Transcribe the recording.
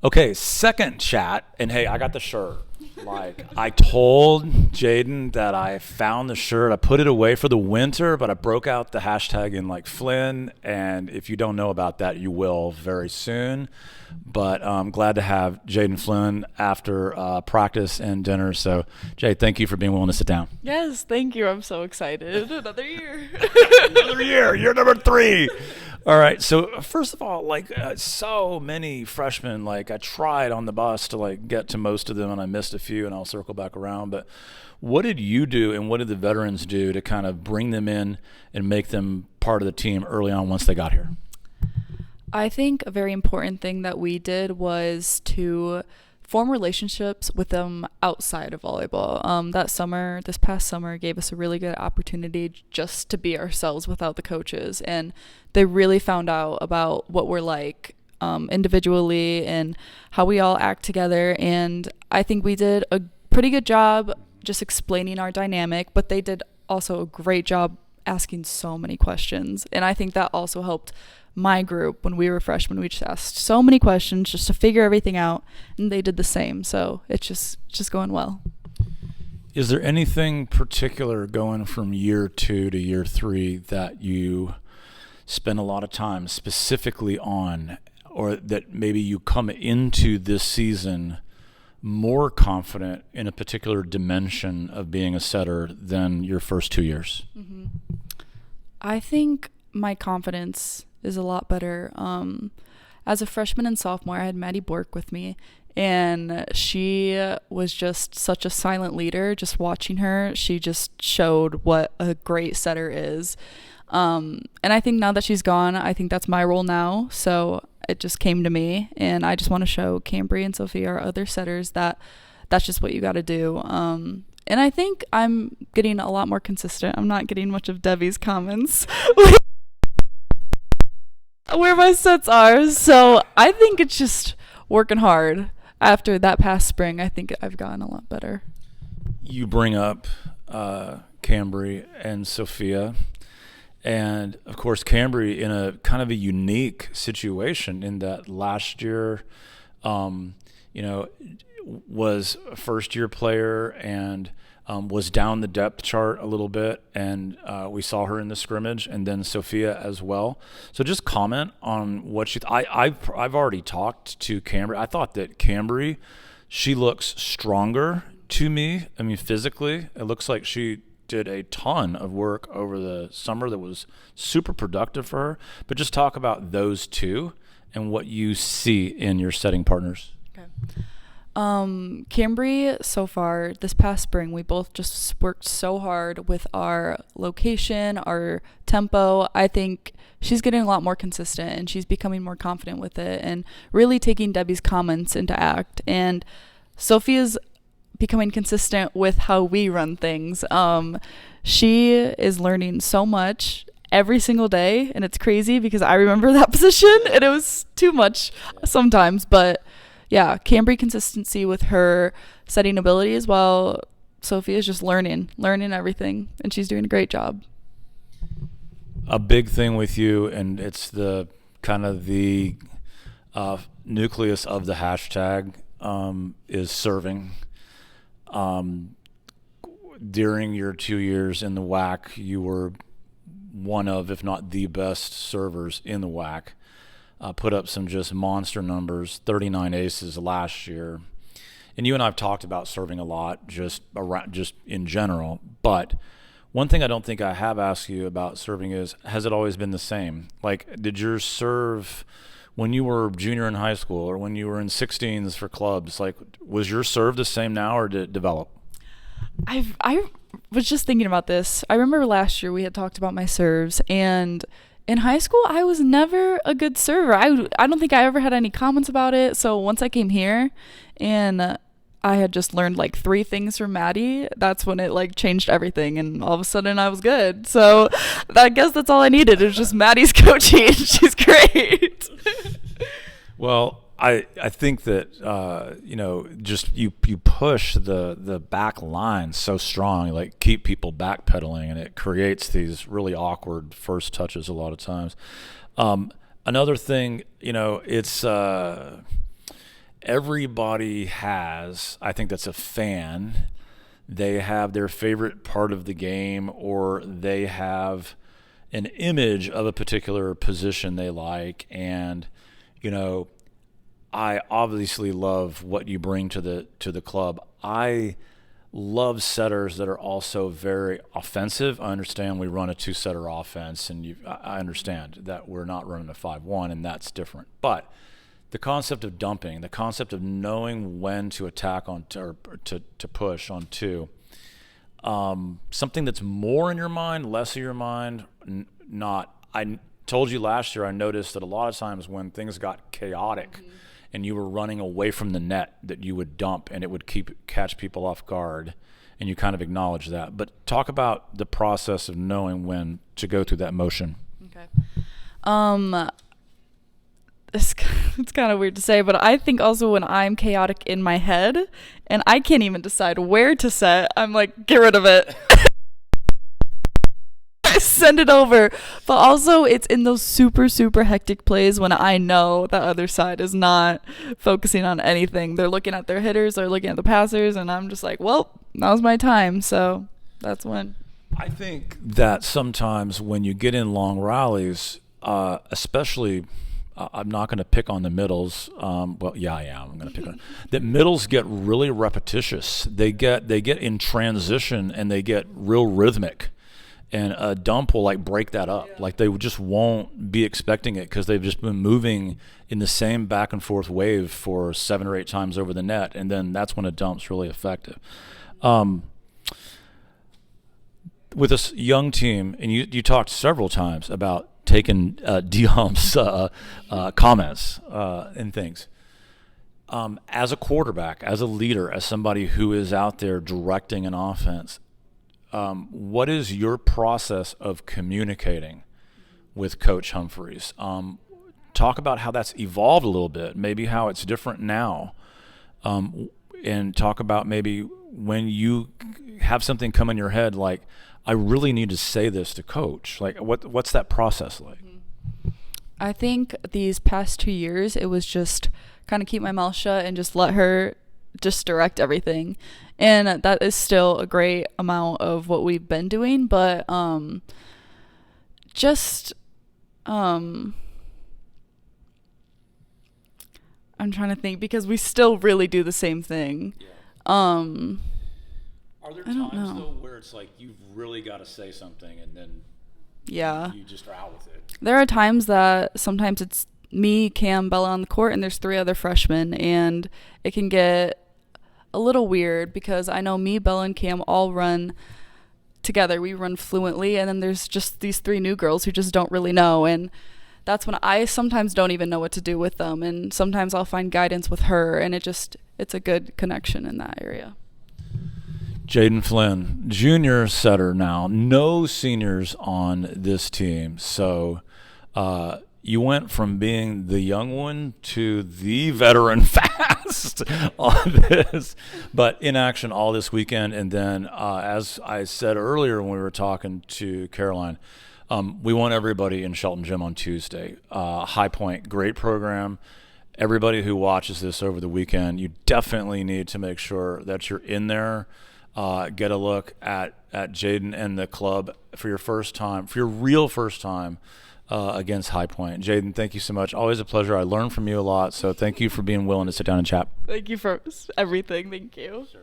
Okay, second chat, and hey, I got the shirt. Like, I told Jayden that I found the shirt. I put it away for the winter, but I broke out the hashtag in like Flynn, and if you don't know about that, you will very soon. But I'm glad to have Jayden Flynn after practice and dinner. So, Jay, thank you for being willing to sit down. Yes, thank you. I'm so excited. Another year. Another year. Year number 3. All right. So first of all, so many freshmen, like I tried on the bus to like get to most of them and I missed a few and I'll circle back around. But what did you do and what did the veterans do to kind of bring them in and make them part of the team early on once they got here? I think a very important thing that we did was to form relationships with them outside of volleyball. This past summer gave us a really good opportunity just to be ourselves without the coaches. And they really found out about what we're like individually and how we all act together. And I think we did a pretty good job just explaining our dynamic, but they did also a great job asking so many questions. And I think that also helped my group when we were freshmen. We just asked so many questions just to figure everything out, and they did the same. So it's just going well. Is there anything particular going from year 2 to year 3 that you spend a lot of time specifically on, or that maybe you come into this season more confident in a particular dimension of being a setter than your first 2 years? Mm-hmm. I think my confidence is a lot better. As a freshman and sophomore, I had Maddie Bork with me, and she was just such a silent leader. Just watching her, she just showed what a great setter is. And I think now that she's gone, I think that's my role now. So it just came to me, and I just want to show Cambry and Sophia, our other setters, that that's just what you got to do. And I think I'm getting a lot more consistent. I'm not getting much of Debbie's comments where my sets are. So I think it's just working hard. After that past spring, I think I've gotten a lot better. You bring up Cambry and Sophia. And, of course, Cambry in a kind of a unique situation in that last year, was a first-year player and was down the depth chart a little bit, and we saw her in the scrimmage, and then Sophia as well. So just comment on what I've already talked to Cambry. I thought that Cambry, she looks stronger to me. I mean, physically, it looks like she did a ton of work over the summer that was super productive for her. But just talk about those two and what you see in your setting partners. Okay. Cambry, so far this past spring, we both just worked so hard with our location, our tempo. I think she's getting a lot more consistent, and she's becoming more confident with it and really taking Debbie's comments into act. And Sophia's becoming consistent with how we run things. She is learning so much every single day, and it's crazy because I remember that position and it was too much sometimes. But yeah, Cambry consistency with her setting ability as well. Sophia's just learning everything, and she's doing a great job. A big thing with you, and it's the kind of the nucleus of the hashtag, is serving. During your 2 years in the WAC, you were one of, if not the best servers in the WAC. Put up some just monster numbers, 39 aces last year. And you and I have talked about serving a lot, just in general. But one thing I don't think I have asked you about serving is, has it always been the same? Like, did your serve when you were junior in high school or when you were in 16s for clubs, like, was your serve the same now or did it develop? I was just thinking about this. I remember last year we had talked about my serves, and in high school I was never a good server. I don't think I ever had any comments about it. So once I came here and I had just learned like 3 things from Maddie, that's when it like changed everything, and all of a sudden I was good. So I guess that's all I needed. It was just Maddie's coaching. She's great. Well, I think that just you push the back line so strong, like keep people backpedaling, and it creates these really awkward first touches a lot of times. Another thing, it's everybody has, I think that's a fan, they have their favorite part of the game, or they have an image of a particular position they like. And, you know, I obviously love what you bring to the club. I love setters that are also very offensive. I understand we run a 2-setter offense, and I understand that we're not running a 5-1, and that's different. But the concept of dumping, the concept of knowing when to attack on or to push on 2, something that's more in your mind, less of your mind, not. I told you last year I noticed that a lot of times when things got chaotic and you were running away from the net, that you would dump and it would catch people off guard, and you kind of acknowledge that. But talk about the process of knowing when to go through that motion. Okay. It's kind of weird to say, but I think also when I'm chaotic in my head and I can't even decide where to set, I'm like, get rid of it. Send it over. But also it's in those super, super hectic plays when I know the other side is not focusing on anything. They're looking at their hitters, they're looking at the passers, and I'm just like, well, now's my time. So that's when. I think that sometimes when you get in long rallies, especially I'm not going to pick on the middles. Well, yeah, I am. I'm going to pick on that. Middles get really repetitious. They get in transition, and they get real rhythmic. And a dump will like break that up. Yeah. Like they just won't be expecting it because they've just been moving in the same back and forth wave for 7 or 8 times over the net, and then that's when a dump's really effective. With this young team, and you talked several times about taking D-Hump's comments and things. As a quarterback, as a leader, as somebody who is out there directing an offense, what is your process of communicating with Coach Humphreys? Talk about how that's evolved a little bit, maybe how it's different now, and talk about maybe when you have something come in your head like, I really need to say this to Coach. Like, what's that process like? I think these past 2 years, it was just kind of keep my mouth shut and just let her just direct everything. And that is still a great amount of what we've been doing, but I'm trying to think because we still really do the same thing. Yeah. Are there I don't times know. though where it's like you've really got to say something and then you just are out with it? There are times that sometimes it's me, Cam, Bella on the court, and there's 3 other freshmen, and it can get a little weird because I know me, Bella, and Cam all run together. We run fluently, and then there's just these 3 new girls who just don't really know, and that's when I sometimes don't even know what to do with them, and sometimes I'll find guidance with her, and it's a good connection in that area. Jayden Flynn, junior setter now, no seniors on this team, so you went from being the young one to the veteran fast on this, but in action all this weekend. And then as I said earlier when we were talking to Caroline, we want everybody in Shelton Gym on Tuesday. High Point, great program. Everybody who watches this over the weekend, you definitely need to make sure that you're in there. Get a look at Jayden and the club for your real first time against High Point. Jayden, thank you so much. Always a pleasure. I learned from you a lot, so thank you for being willing to sit down and chat. Thank you for everything. Thank you. Sure.